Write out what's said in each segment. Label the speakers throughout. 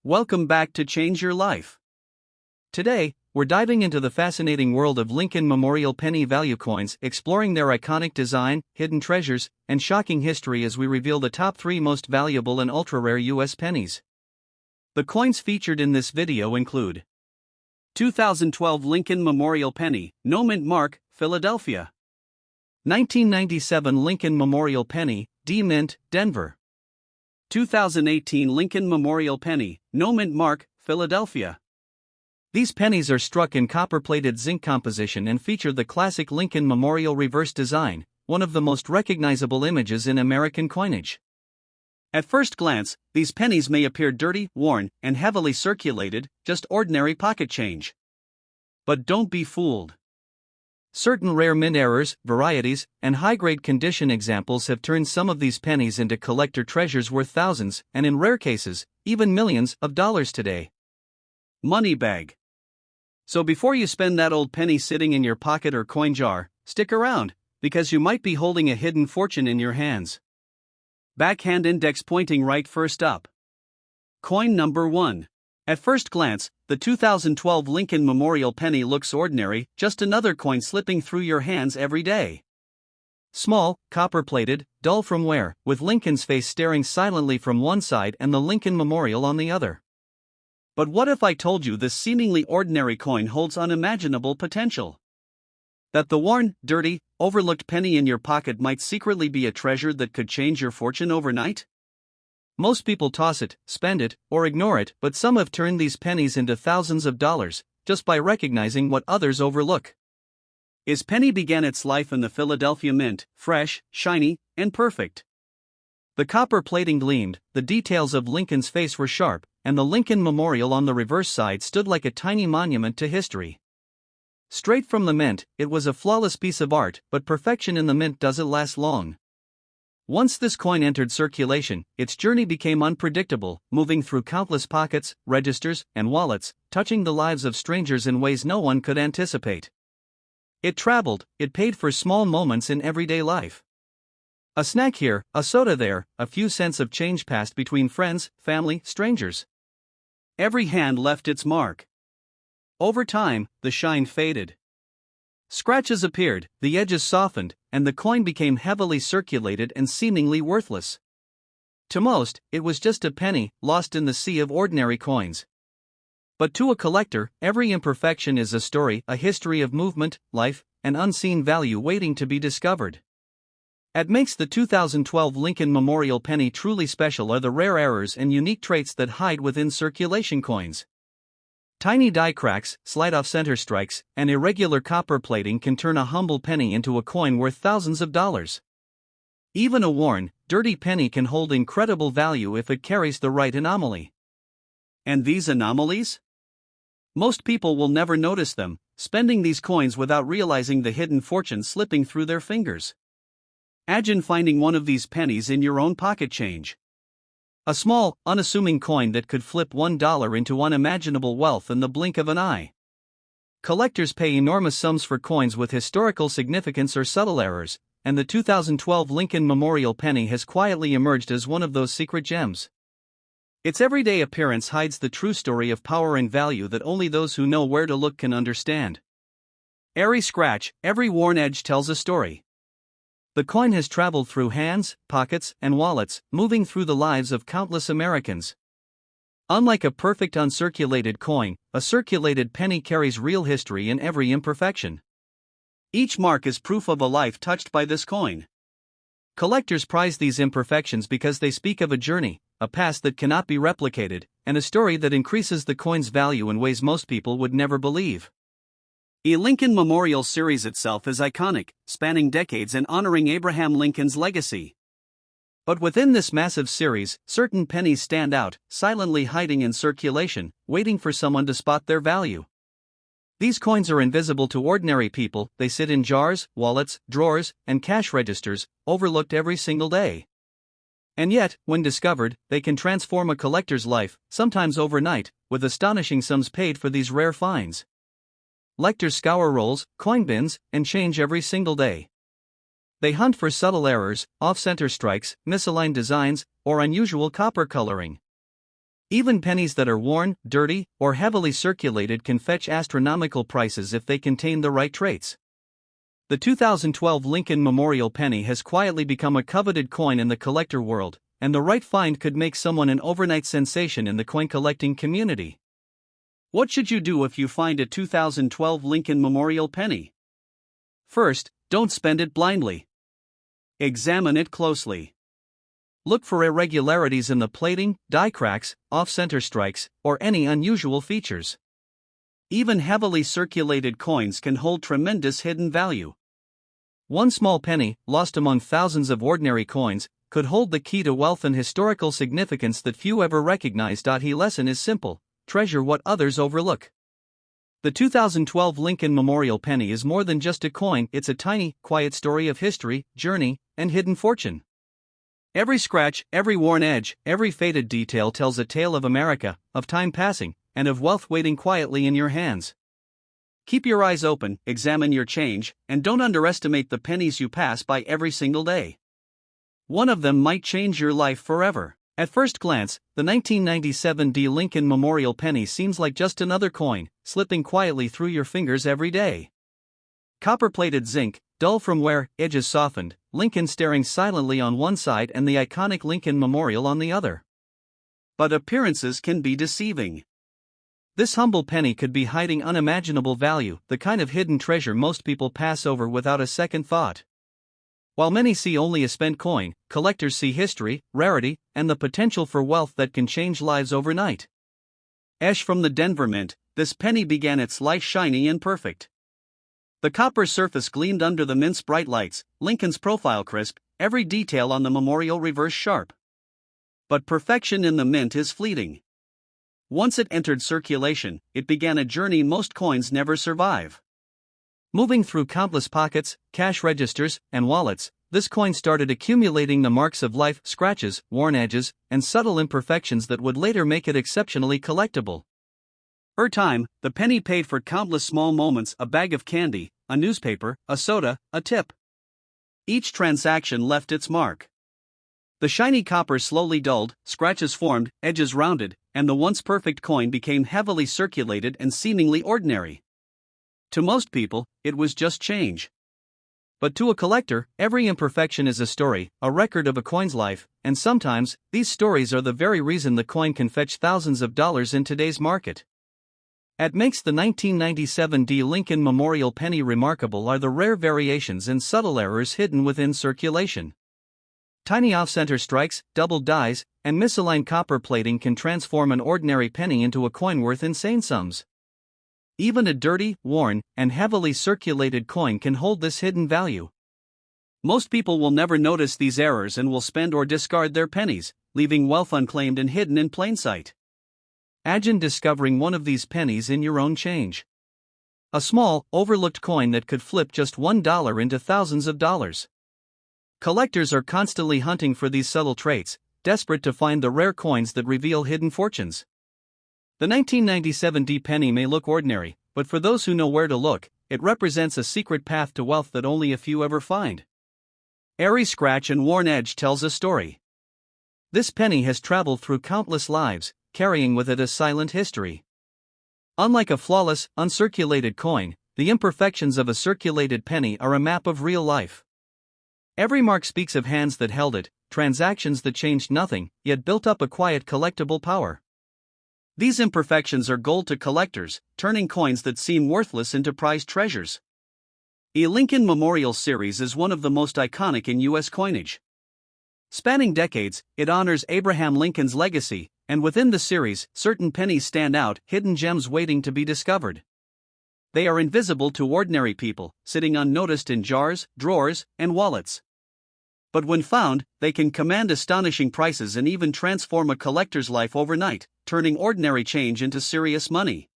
Speaker 1: Welcome back to Change Your Life. Today, we're diving into the fascinating world of Lincoln Memorial Penny value coins, exploring their iconic design, hidden treasures, and shocking history as we reveal the top 3 most valuable and ultra-rare U.S. pennies. The coins featured in this video include 2012 Lincoln Memorial Penny, no mint mark, Philadelphia. 1997 Lincoln Memorial Penny, D Mint, Denver. 2018 Lincoln Memorial Penny, no mint mark, Philadelphia. These pennies are struck in copper-plated zinc composition and feature the classic Lincoln Memorial reverse design, one of the most recognizable images in American coinage. At first glance, these pennies may appear dirty, worn, and heavily circulated, just ordinary pocket change. But don't be fooled. Certain rare mint errors, varieties, and high-grade condition examples have turned some of these pennies into collector treasures worth thousands, and in rare cases, even millions of dollars today. Money bag. So before you spend that old penny sitting in your pocket or coin jar, stick around, because you might be holding a hidden fortune in your hands. Backhand index pointing right first up. Coin number 1. At first glance, the 2012 Lincoln Memorial Penny looks ordinary, just another coin slipping through your hands every day. Small, copper-plated, dull from wear, with Lincoln's face staring silently from one side and the Lincoln Memorial on the other. But what if I told you this seemingly ordinary coin holds unimaginable potential? That the worn, dirty, overlooked penny in your pocket might secretly be a treasure that could change your fortune overnight? Most people toss it, spend it, or ignore it, but some have turned these pennies into thousands of dollars, just by recognizing what others overlook. His penny began its life in the Philadelphia Mint, fresh, shiny, and perfect. The copper plating gleamed, the details of Lincoln's face were sharp, and the Lincoln Memorial on the reverse side stood like a tiny monument to history. Straight from the mint, it was a flawless piece of art, but perfection in the mint doesn't last long. Once this coin entered circulation, its journey became unpredictable, moving through countless pockets, registers, and wallets, touching the lives of strangers in ways no one could anticipate. It traveled, it paid for small moments in everyday life. A snack here, a soda there, a few cents of change passed between friends, family, strangers. Every hand left its mark. Over time, the shine faded. Scratches appeared, the edges softened, and the coin became heavily circulated and seemingly worthless. To most, it was just a penny, lost in the sea of ordinary coins. But to a collector, every imperfection is a story, a history of movement, life, and unseen value waiting to be discovered. What makes the 2012 Lincoln Memorial Penny truly special are the rare errors and unique traits that hide within circulation coins. Tiny die cracks, slide-off center strikes, and irregular copper plating can turn a humble penny into a coin worth thousands of dollars. Even a worn, dirty penny can hold incredible value if it carries the right anomaly. And these anomalies? Most people will never notice them, spending these coins without realizing the hidden fortune slipping through their fingers. Imagine finding one of these pennies in your own pocket change. A small, unassuming coin that could flip $1 into unimaginable wealth in the blink of an eye. Collectors pay enormous sums for coins with historical significance or subtle errors, and the 2012 Lincoln Memorial Penny has quietly emerged as one of those secret gems. Its everyday appearance hides the true story of power and value that only those who know where to look can understand. Every scratch, every worn edge tells a story. The coin has traveled through hands, pockets, and wallets, moving through the lives of countless Americans. Unlike a perfect uncirculated coin, a circulated penny carries real history in every imperfection. Each mark is proof of a life touched by this coin. Collectors prize these imperfections because they speak of a journey, a past that cannot be replicated, and a story that increases the coin's value in ways most people would never believe. The Lincoln Memorial series itself is iconic, spanning decades and honoring Abraham Lincoln's legacy. But within this massive series, certain pennies stand out, silently hiding in circulation, waiting for someone to spot their value. These coins are invisible to ordinary people, they sit in jars, wallets, drawers, and cash registers, overlooked every single day. And yet, when discovered, they can transform a collector's life, sometimes overnight, with astonishing sums paid for these rare finds. Collectors scour rolls, coin bins, and change every single day. They hunt for subtle errors, off-center strikes, misaligned designs, or unusual copper coloring. Even pennies that are worn, dirty, or heavily circulated can fetch astronomical prices if they contain the right traits. The 2012 Lincoln Memorial Penny has quietly become a coveted coin in the collector world, and the right find could make someone an overnight sensation in the coin collecting community. What should you do if you find a 2012 Lincoln Memorial Penny? First, don't spend it blindly. Examine it closely. Look for irregularities in the plating, die cracks, off-center strikes, or any unusual features. Even heavily circulated coins can hold tremendous hidden value. One small penny, lost among thousands of ordinary coins, could hold the key to wealth and historical significance that few ever recognize. His lesson is simple: treasure what others overlook. The 2012 Lincoln Memorial Penny is more than just a coin, it's a tiny, quiet story of history, journey, and hidden fortune. Every scratch, every worn edge, every faded detail tells a tale of America, of time passing, and of wealth waiting quietly in your hands. Keep your eyes open, examine your change, and don't underestimate the pennies you pass by every single day. One of them might change your life forever. At first glance, the 1997 Lincoln Memorial Penny seems like just another coin, slipping quietly through your fingers every day. Copper-plated zinc, dull from wear, edges softened, Lincoln staring silently on one side and the iconic Lincoln Memorial on the other. But appearances can be deceiving. This humble penny could be hiding unimaginable value, the kind of hidden treasure most people pass over without a second thought. While many see only a spent coin, collectors see history, rarity, and the potential for wealth that can change lives overnight. Ash from the Denver Mint, this penny began its life shiny and perfect. The copper surface gleamed under the mint's bright lights, Lincoln's profile crisp, every detail on the memorial reverse sharp. But perfection in the mint is fleeting. Once it entered circulation, it began a journey most coins never survive. Moving through countless pockets, cash registers, and wallets, this coin started accumulating the marks of life, scratches, worn edges, and subtle imperfections that would later make it exceptionally collectible. For time, the penny paid for countless small moments: a bag of candy, a newspaper, a soda, a tip. Each transaction left its mark. The shiny copper slowly dulled, scratches formed, edges rounded, and the once perfect coin became heavily circulated and seemingly ordinary. To most people, it was just change. But to a collector, every imperfection is a story, a record of a coin's life, and sometimes, these stories are the very reason the coin can fetch thousands of dollars in today's market. What makes the 1997 Lincoln Memorial Penny remarkable are the rare variations and subtle errors hidden within circulation. Tiny off-center strikes, doubled dies, and misaligned copper plating can transform an ordinary penny into a coin worth insane sums. Even a dirty, worn, and heavily circulated coin can hold this hidden value. Most people will never notice these errors and will spend or discard their pennies, leaving wealth unclaimed and hidden in plain sight. Imagine discovering one of these pennies in your own change. A small, overlooked coin that could flip just $1 into thousands of dollars. Collectors are constantly hunting for these subtle traits, desperate to find the rare coins that reveal hidden fortunes. The 1997 penny may look ordinary, but for those who know where to look, it represents a secret path to wealth that only a few ever find. Every scratch and worn edge tells a story. This penny has traveled through countless lives, carrying with it a silent history. Unlike a flawless, uncirculated coin, the imperfections of a circulated penny are a map of real life. Every mark speaks of hands that held it, transactions that changed nothing, yet built up a quiet collectible power. These imperfections are gold to collectors, turning coins that seem worthless into prized treasures. The Lincoln Memorial Series is one of the most iconic in U.S. coinage. Spanning decades, it honors Abraham Lincoln's legacy, and within the series, certain pennies stand out, hidden gems waiting to be discovered. They are invisible to ordinary people, sitting unnoticed in jars, drawers, and wallets. But when found, they can command astonishing prices and even transform a collector's life overnight, turning ordinary change into serious money.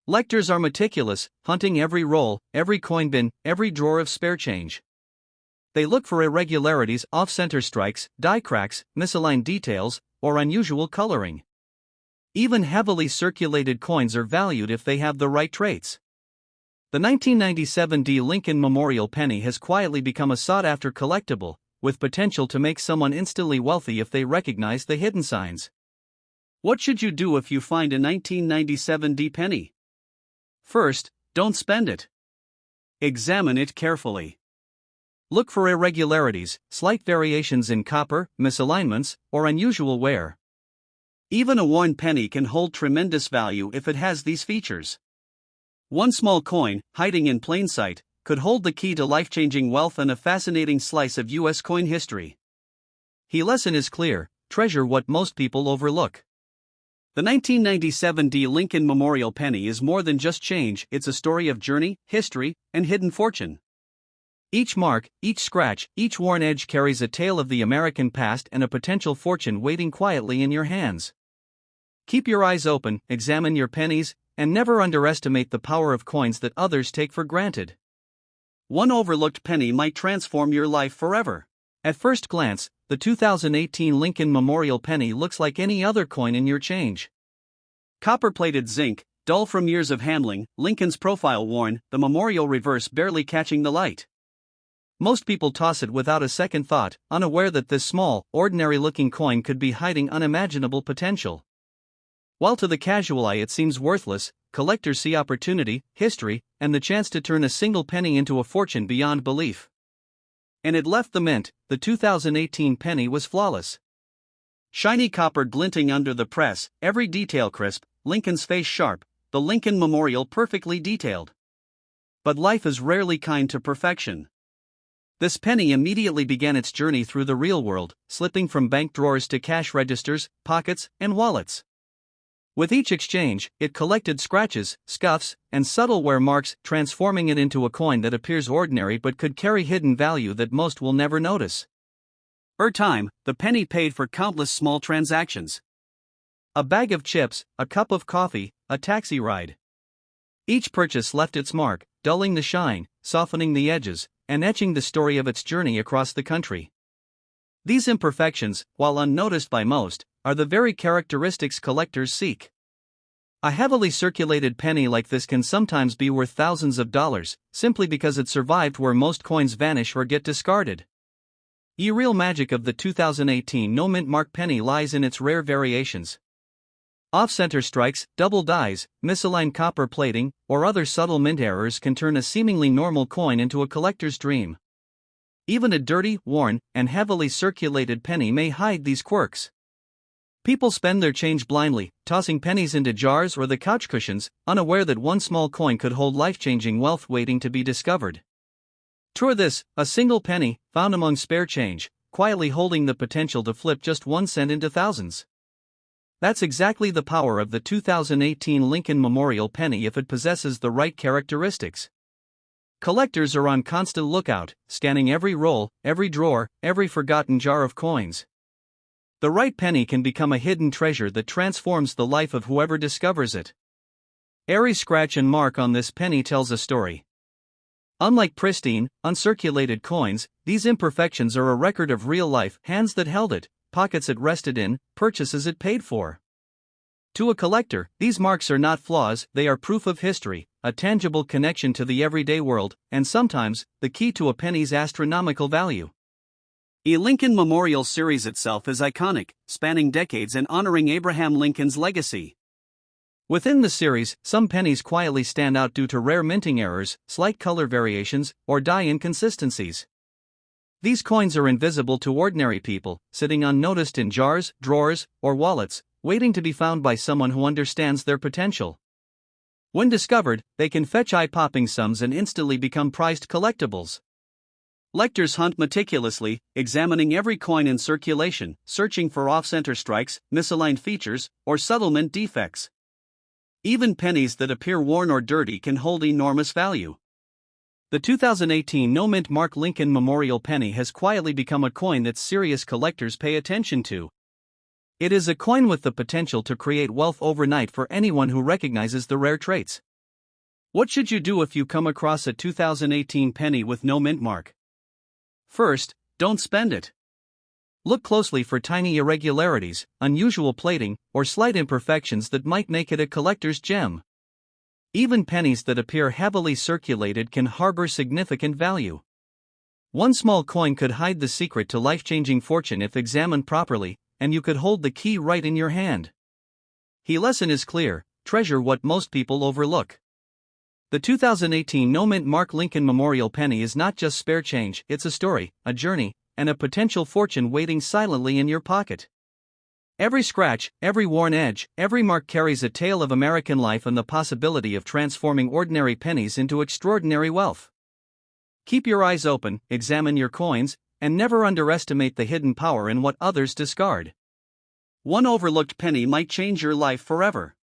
Speaker 1: Collectors are meticulous, hunting every roll, every coin bin, every drawer of spare change. They look for irregularities, off-center strikes, die cracks, misaligned details, or unusual coloring. Even heavily circulated coins are valued if they have the right traits. The 1997 Lincoln Memorial Penny has quietly become a sought-after collectible, with potential to make someone instantly wealthy if they recognize the hidden signs. What should you do if you find a 1997 D penny? First, don't spend it. Examine it carefully. Look for irregularities, slight variations in copper, misalignments, or unusual wear. Even a worn penny can hold tremendous value if it has these features. One small coin, hiding in plain sight, could hold the key to life-changing wealth and a fascinating slice of U.S. coin history. The lesson is clear: treasure what most people overlook. The 1997 D Lincoln Memorial Penny is more than just change, it's a story of journey, history, and hidden fortune. Each mark, each scratch, each worn edge carries a tale of the American past and a potential fortune waiting quietly in your hands. Keep your eyes open, examine your pennies, and never underestimate the power of coins that others take for granted. One overlooked penny might transform your life forever. At first glance, the 2018 Lincoln Memorial Penny looks like any other coin in your change. Copper-plated zinc, dull from years of handling, Lincoln's profile worn, the memorial reverse barely catching the light. Most people toss it without a second thought, unaware that this small, ordinary-looking coin could be hiding unimaginable potential. While to the casual eye it seems worthless, collectors see opportunity, history, and the chance to turn a single penny into a fortune beyond belief. And it left the mint. The 2018 penny was flawless. Shiny copper glinting under the press, every detail crisp, Lincoln's face sharp, the Lincoln Memorial perfectly detailed. But life is rarely kind to perfection. This penny immediately began its journey through the real world, slipping from bank drawers to cash registers, pockets, and wallets. With each exchange, it collected scratches, scuffs, and subtle wear marks, transforming it into a coin that appears ordinary but could carry hidden value that most will never notice. Per time, the penny paid for countless small transactions. A bag of chips, a cup of coffee, a taxi ride. Each purchase left its mark, dulling the shine, softening the edges, and etching the story of its journey across the country. These imperfections, while unnoticed by most, are the very characteristics collectors seek. A heavily circulated penny like this can sometimes be worth thousands of dollars, simply because it survived where most coins vanish or get discarded. The real magic of the 2018 no mint mark penny lies in its rare variations. Off-center strikes, double dies, misaligned copper plating, or other subtle mint errors can turn a seemingly normal coin into a collector's dream. Even a dirty, worn, and heavily circulated penny may hide these quirks. People spend their change blindly, tossing pennies into jars or the couch cushions, unaware that one small coin could hold life-changing wealth waiting to be discovered. Try this: a single penny, found among spare change, quietly holding the potential to flip just 1 cent into thousands. That's exactly the power of the 2018 Lincoln Memorial Penny if it possesses the right characteristics. Collectors are on constant lookout, scanning every roll, every drawer, every forgotten jar of coins. The right penny can become a hidden treasure that transforms the life of whoever discovers it. Every scratch and mark on this penny tells a story. Unlike pristine, uncirculated coins, these imperfections are a record of real life: hands that held it, pockets it rested in, purchases it paid for. To a collector, these marks are not flaws, they are proof of history, a tangible connection to the everyday world, and sometimes, the key to a penny's astronomical value. The Lincoln Memorial series itself is iconic, spanning decades and honoring Abraham Lincoln's legacy. Within the series, some pennies quietly stand out due to rare minting errors, slight color variations, or die inconsistencies. These coins are invisible to ordinary people, sitting unnoticed in jars, drawers, or wallets, waiting to be found by someone who understands their potential. When discovered, they can fetch eye-popping sums and instantly become prized collectibles. Collectors hunt meticulously, examining every coin in circulation, searching for off-center strikes, misaligned features, or subtle mint defects. Even pennies that appear worn or dirty can hold enormous value. The 2018 no mint mark Lincoln Memorial Penny has quietly become a coin that serious collectors pay attention to. It is a coin with the potential to create wealth overnight for anyone who recognizes the rare traits. What should you do if you come across a 2018 penny with no mint mark? First, don't spend it. Look closely for tiny irregularities, unusual plating, or slight imperfections that might make it a collector's gem. Even pennies that appear heavily circulated can harbor significant value. One small coin could hide the secret to life-changing fortune if examined properly, and you could hold the key right in your hand. The lesson is clear: treasure what most people overlook. The 2018 no-mint mark Lincoln Memorial Penny is not just spare change, it's a story, a journey, and a potential fortune waiting silently in your pocket. Every scratch, every worn edge, every mark carries a tale of American life and the possibility of transforming ordinary pennies into extraordinary wealth. Keep your eyes open, examine your coins, and never underestimate the hidden power in what others discard. One overlooked penny might change your life forever.